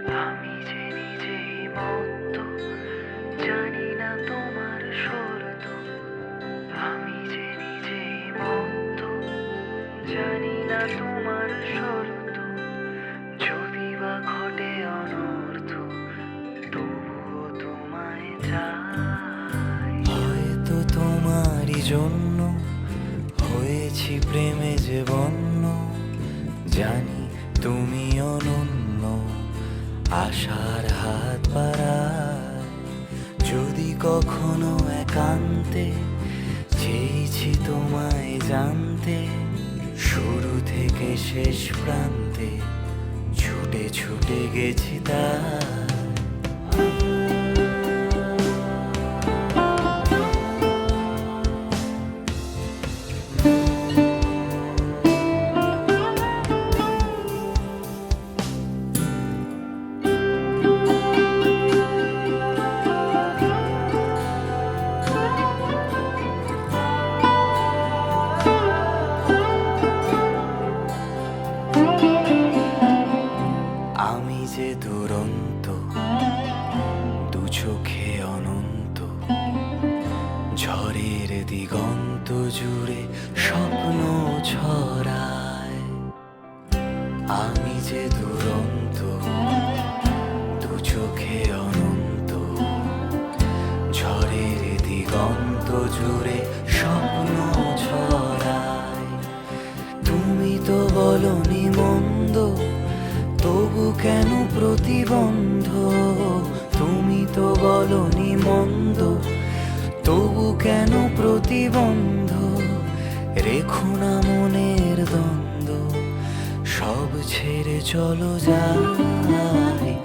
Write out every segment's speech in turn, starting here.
আমি যে নিজেই মত্ত, জানি না তোমার শর্ত। আমি যে নিজেই মত্ত, জানি না তোমার শর্ত। যদি বা ঘটে অনর্থ, তবুও তোমায় চাই। হয়তো তোমারই জন্য হয়েছি প্রেমে যে বন্য, জানি তুমি অনন্য আশার হাত বাড়ায়। যদি কখনো একান্তে চেয়েছি তোমায় জানতে, শুরু থেকে শেষ প্রান্তে ছুটে ছুটে গেছি তাই। আমি যে দুরন্ত, দু চোখে অনন্ত, ঝড়ের দিগন্ত জুড়ে স্বপ্ন ছড়ায়। আমি যে দুরন্ত, দু চোখে অনন্ত, ঝড়ের দিগন্ত জুড়ে স্বপ্ন ছড়ায়। তুমি তো বলনি মন্দ, তবু কেন প্রতিবন্ধ? তুমি তো বলনি মন্দ, তবু কেন প্রতিবন্ধ? রেখো না মনের দ্বন্দ্ব, সব ছেড়ে চলো যাই।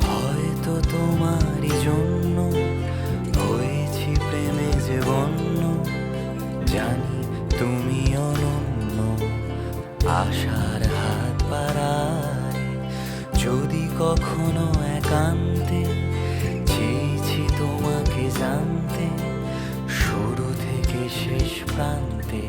হয়তো তোমারই জন্য হয়েছি প্রেমে যে বন্য, জানি তুমি অনন্য আশার হাত বাড়ায়। যদি কখনো একান্তে চেয়েছি তোমাকে জানতে, শুরু থেকে শেষ প্রান্তে